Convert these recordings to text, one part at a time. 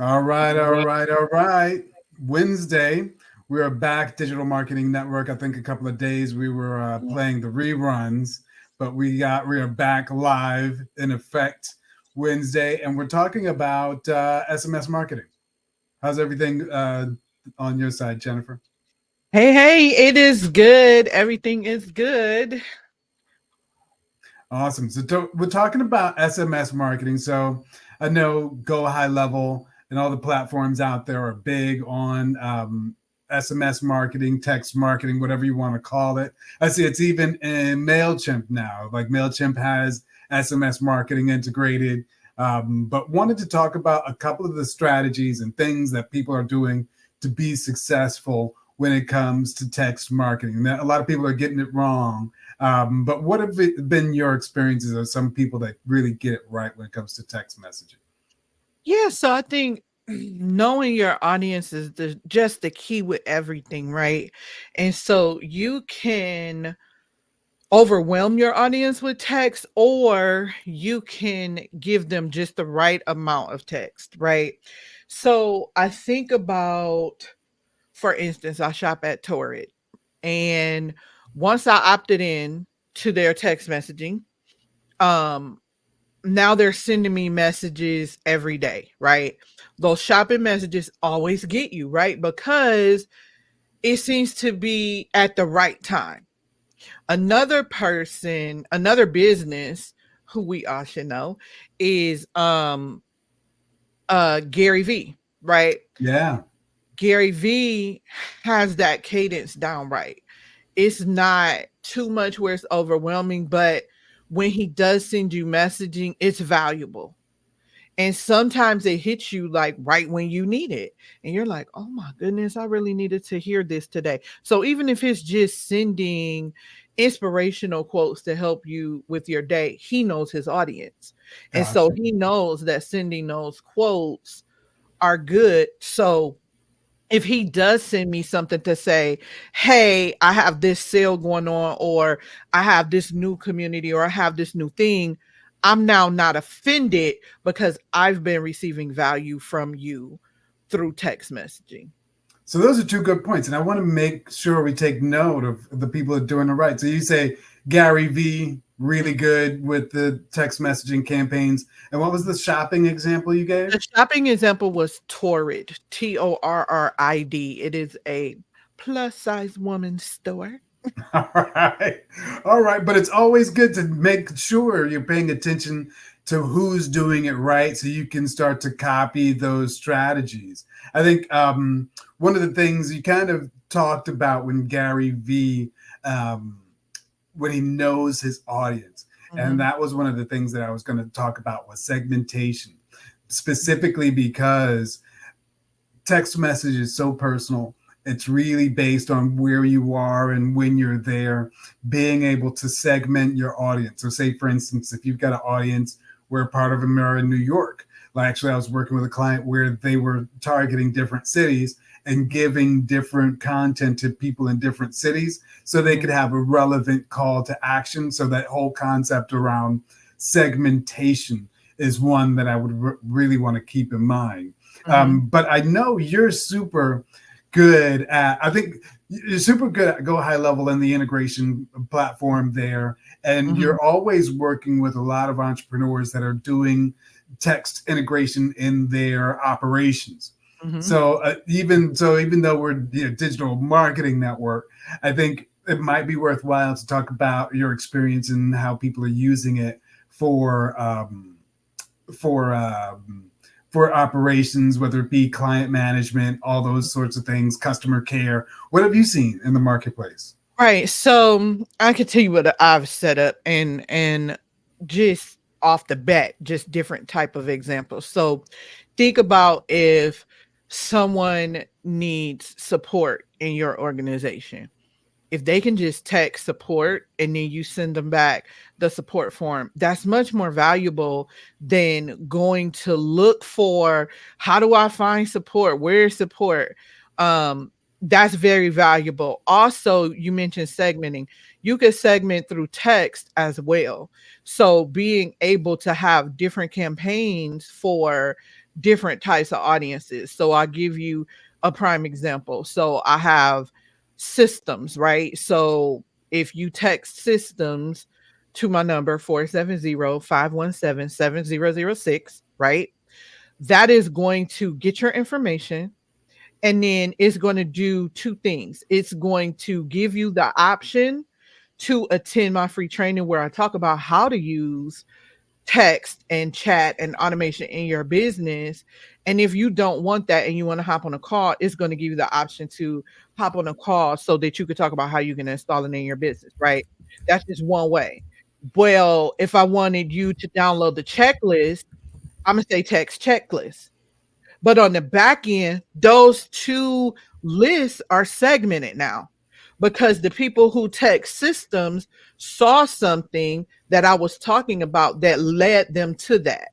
All right, all right, all right. Wednesday, we are back. Digital Marketing Network. I think a couple of days we were playing the reruns, but we are back live in effect Wednesday, and we're talking about SMS marketing. How's everything on your side, Jennifer? Hey, it is good. Everything is good. Awesome. We're talking about SMS marketing. So I know Go High Level and all the platforms out there are big on SMS marketing, text marketing, whatever you want to call it. I see it's even in MailChimp now. Like MailChimp has SMS marketing integrated. But wanted to talk about a couple of the strategies and things that people are doing to be successful when it comes to text marketing. Now, a lot of people are getting it wrong. But what have been your experiences of some people that really get it right when it comes to text messaging? Yeah, so I think knowing your audience is just the key with everything, right? And so you can overwhelm your audience with text, or you can give them just the right amount of text, right? So I think about, for instance, I shop at Torrid, and once I opted in to their text messaging, um now they're sending me messages every day, right? Those shopping messages always get you, right? Because it seems to be at the right time. Another person, another business who we all should know is Gary V, right? Yeah. Gary V has that cadence down right. It's not too much where it's overwhelming, but when he does send you messaging, it's valuable. And sometimes it hits you like right when you need it. And you're like, oh my goodness, I really needed to hear this today. So even if it's just sending inspirational quotes to help you with your day, he knows his audience. And so Gotcha. he knows that sending those quotes are good. So if he does send me something to say, hey, I have this sale going on, or I have this new community, or I have this new thing, I'm now not offended because I've been receiving value from you through text messaging. So those are two good points, and I want to make sure we take note of the people that are doing it right. So you say Gary V, really good with the text messaging campaigns, and what was the shopping example you gave? The shopping example was Torrid, Torrid. It is a plus size woman store. All right. All right. But it's always good to make sure you're paying attention to who's doing it right so you can start to copy those strategies. I think one of the things you kind of talked about when Gary V, um, when he knows his audience. And Mhm. that was one of the things that I was going to talk about was segmentation, specifically because text message is so personal. It's really based on where you are and when you're there, being able to segment your audience. So, say, for instance, if you've got an audience where part of them are in New York, like actually, I was working with a client where they were targeting different cities and giving different content to people in different cities so they Mhm. could have a relevant call to action. So, that whole concept around segmentation is one that I would really want to keep in mind. Mhm. But I know you're super good at, I think you're super good at Go High Level and the integration platform there. And Mhm. you're always working with a lot of entrepreneurs that are doing text integration in their operations. Mhm. Even though we're digital marketing network, I think it might be worthwhile to talk about your experience and how people are using it for for um, for operations, whether it be client management, all those sorts of things, customer care. What have you seen in the marketplace? Right. So I could tell you what I've set up, and just off the bat, just different type of examples. So think about if someone needs support in your organization. If they can just text support and then you send them back the support form, that's much more valuable than going to look for, how do I find support? Where's support? Um, that's very valuable. Also, you mentioned segmenting. You could segment through text as well. So being able to have different campaigns for different types of audiences. So I'll give you a prime example. So I have systems, right? So if you text systems to my number 470-517-7006, right? That is going to get your information, and then it's going to do two things. It's going to give you the option to attend my free training where I talk about how to use text and chat and automation in your business. And if you don't want that and you want to hop on a call, it's going to give you the option to hop on a call so that you could talk about how you can install it in your business, right? That's just one way. Well, if I wanted you to download the checklist, I'm going to say text checklist. But on the back end, those two lists are segmented now because the people who text systems saw something that I was talking about that led them to that.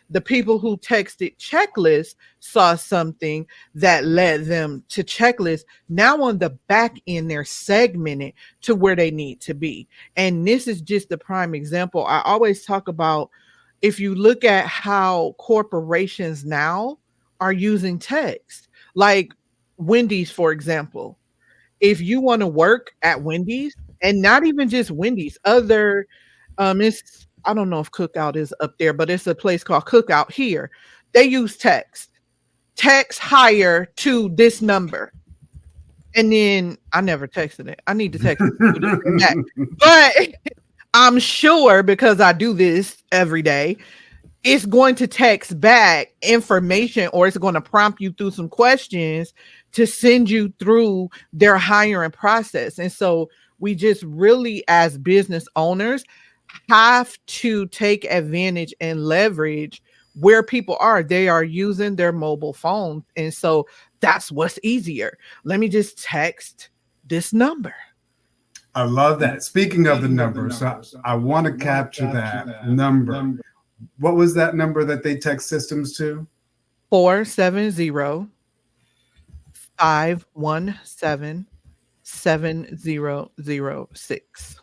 The people who texted checklist saw something that led them to checklist. Now on the back end, they're segmented to where they need to be. And this is just the prime example. I always talk about, if you look at how corporations now are using text, like Wendy's, for example. If you want to work at Wendy's, and not even just Wendy's, other it's, I don't know if Cookout is up there, but it's a place called Cookout here. They use text. Text hire to this number. And then I never texted it. I need to text it back. But I'm sure, because I do this every day, it's going to text back information, or it's going to prompt you through some questions to send you through their hiring process. And so we just really, as business owners, have to take advantage and leverage where people are. They are using their mobile phones. And so that's what's easier. Let me just text this number. I love that. Speaking of the numbers, so I want to capture that number. What was that number that they text systems to? 470-517-7006.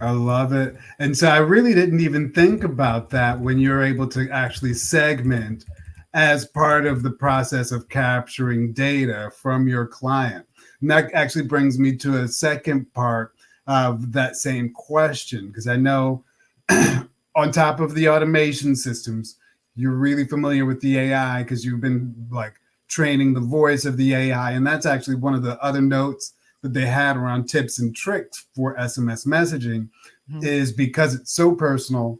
I love it. And so I really didn't even think about that when you're able to actually segment as part of the process of capturing data from your client. And that actually brings me to a second part of that same question, because I know on top of the automation systems, you're really familiar with the AI because you've been like training the voice of the AI. And that's actually one of the other notes that they had around tips and tricks for SMS messaging, is because it's so personal,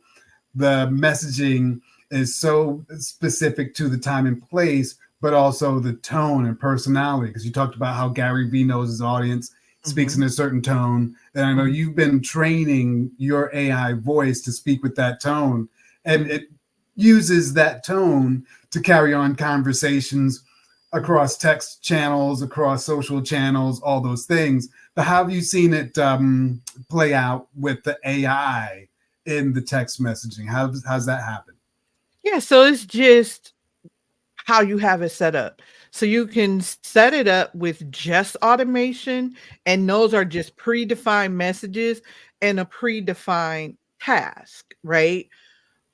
the messaging is so specific to the time and place, but also the tone and personality. Because you talked about how Gary Vee knows his audience, speaks in a certain tone. And I know you've been training your AI voice to speak with that tone, and it uses that tone to carry on conversations across text channels, across social channels, all those things. But how have you seen it play out with the AI in the text messaging? How's that happen? Yeah, so it's just how you have it set up. So you can set it up with just automation, and those are just predefined messages and a predefined task, right?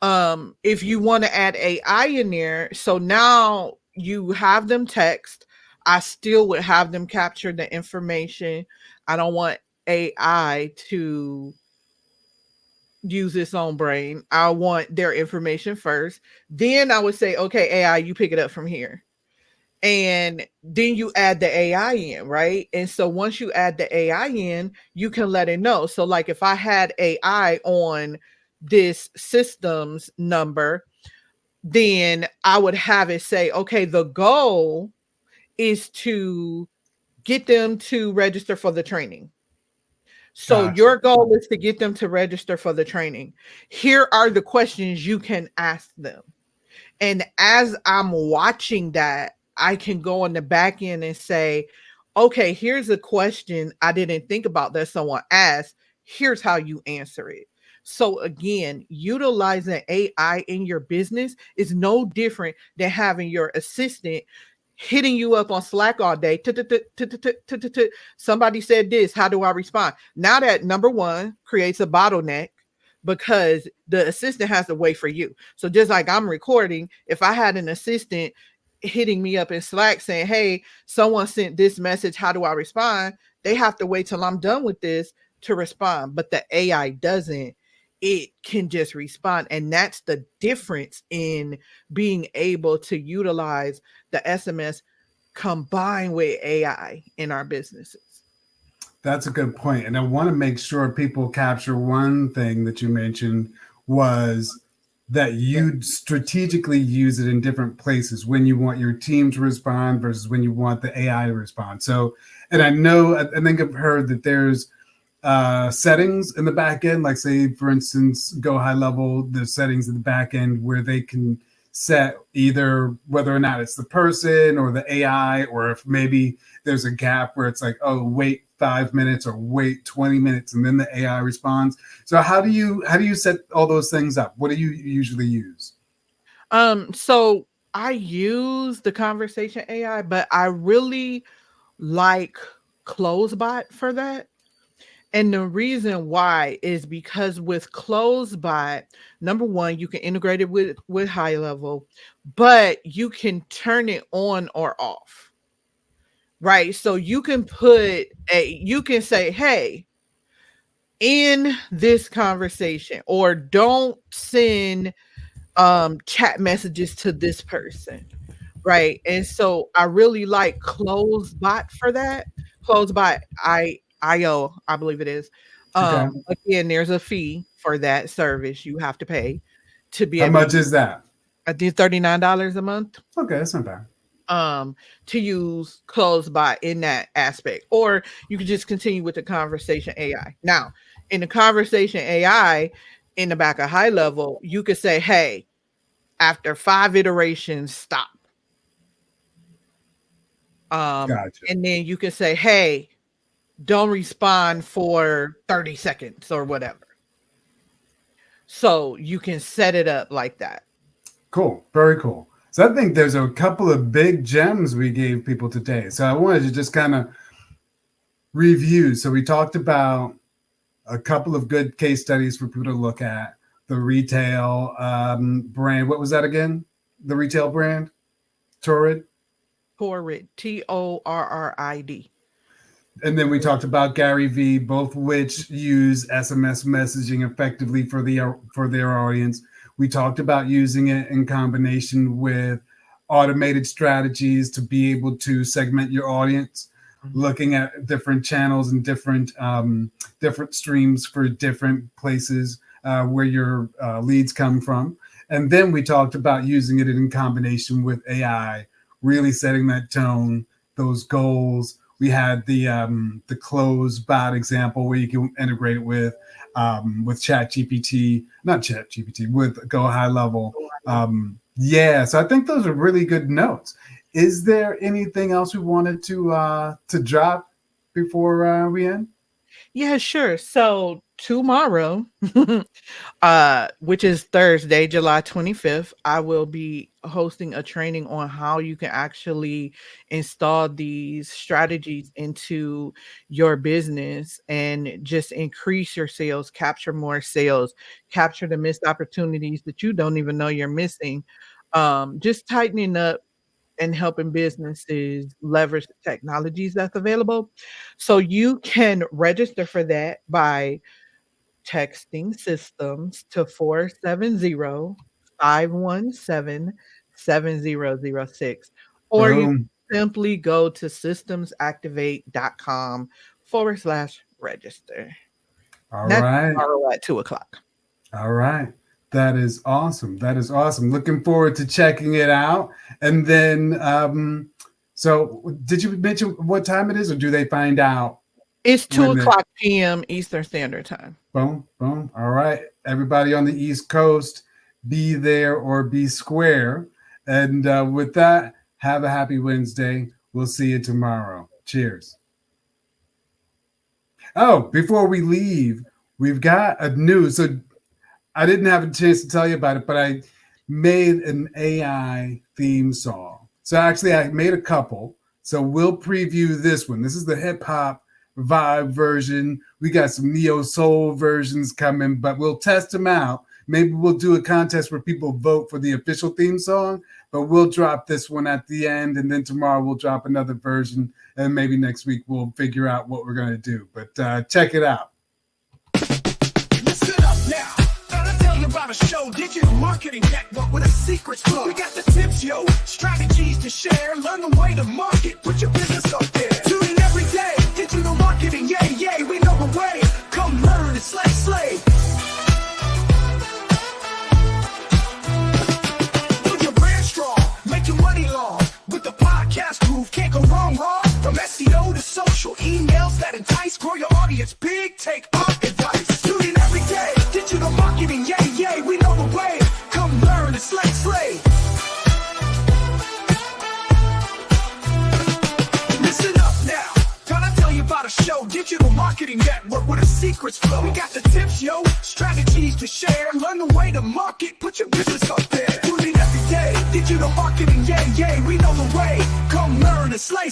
If you want to add AI in there, so now you have them text, I still would have them capture the information. I don't want AI to use its own brain. I want their information first. Then I would say, okay, AI, you pick it up from here. And then you add the AI in, right? And so once you add the AI in, you can let it know. So like if I had AI on this system's number, then I would have it say, okay, the goal is to get them to register for the training. So Gotcha. your goal is to get them to register for the training. Here are the questions you can ask them. And as I'm watching that, I can go on the back end and say, okay, here's a question I didn't think about that someone asked. Here's how you answer it. So again, utilizing AI in your business is no different than having your assistant hitting you up on Slack all day. Somebody said this. How do I respond? Now that number one creates a bottleneck because the assistant has to wait for you. So just like I'm recording, if I had an assistant hitting me up in Slack saying, "Hey, someone sent this message, how do I respond?" They have to wait till I'm done with this to respond. But the AI doesn't. It can just respond. And that's the difference in being able to utilize the SMS combined with AI in our businesses. That's a good point. And I want to make sure people capture one thing that you mentioned was that you strategically use it in different places when you want your team to respond versus when you want the AI to respond. So, and I think I've heard that there's settings in the back end, like say, for instance, go high level, there's settings in the back end where they can set either whether or not it's the person or the AI, or if maybe there's a gap where it's like, oh, wait 5 minutes or wait 20 minutes and then the AI responds. So how do you set all those things up? What do you usually use? So I use the conversation AI, but I really like Closebot for that. And the reason why is because with Closebot, number one, you can integrate it with high level, but you can turn it on or off. Right. So you can you can say, "Hey, in this conversation," or "Don't send chat messages to this person." Right. And so I really like Closebot for that. Closebot IO, I believe it is. Okay. Again, there's a fee for that service you have to pay to be How able to much use. is that? I did $39 a month Okay, that's not bad. to use Closebot in that aspect. Or you could just continue with the conversation AI. Now, in the conversation AI in the back of high level, you could say, "Hey, after 5 iterations, stop." Gotcha. And then you can say, "Hey, don't respond for 30 seconds," or whatever. So you can set it up like that. Cool. Very cool. So I think there's a couple of big gems we gave people today. So I wanted to just kind of review. So we talked about a couple of good case studies for people to look at. The retail brand. What was that again? The retail brand? Torrid. Torrid, Torrid. And then we talked about Gary Vee, both which use SMS messaging effectively for their audience. We talked about using it in combination with automated strategies to be able to segment your audience, looking at different channels and different streams for different places where your leads come from. And then we talked about using it in combination with AI, really setting that tone, those goals. We had the close bot example where you can integrate it with Chat GPT, not Chat GPT, with Go High Level. Yeah, so I think those are really good notes. Is there anything else we wanted to drop before we end? Yeah, sure. So tomorrow, which is Thursday, July 25th, I will be hosting a training on how you can actually install these strategies into your business and just increase your sales, capture more sales, capture the missed opportunities that you don't even know you're missing. Just tightening up and helping businesses leverage the technologies that's available. So you can register for that by texting systems to 470-517-7006, or you Boom. simply go to systemsactivate.com/register. All That's right. tomorrow at 2 o'clock. All right. That is awesome. That is awesome. Looking forward to checking it out. And then, so did you mention what time it is, or do they find out It's 2 when they o'clock PM Eastern Standard Time. boom, boom? All right. Everybody on the East Coast, be there or be square. And with that, have a happy Wednesday. We'll see you tomorrow. Cheers. Oh, before we leave, we've got a news. So I didn't have a chance to tell you about it, but I made an AI theme song. So actually, I made a couple. So we'll preview this one. This is the hip hop vibe version. We got some neo soul versions coming, but we'll test them out. Maybe we'll do a contest where people vote for the official theme song, but we'll drop this one at the end, and then tomorrow we'll drop another version, and maybe next week we'll figure out what we're going to do. But check it out. Listen up now. Gotta tell you about a show, Digital Marketing NetWurk, with a secret flow. We got the tips, yo, strategies to share. Learn the way to market, put your business up there. Tune in every day. Digital marketing, yeah, we know the way. Come learn and slay. Build your brand strong, make your money long. With the podcast groove, can't go wrong. From SEO to social, emails that entice. Grow your audience big, take our advice. Tune in every day. Digital marketing, yeah, we know the way. Come learn and slay. Listen up now. Gotta tell you about a show, Digital Marketing NetWurk, with a secrets flow. We got the tips, yo, strategies to share. Learn the way to market, put your business up there. Tune in every day. Digital marketing, yeah, we know the way. Come learn and slay.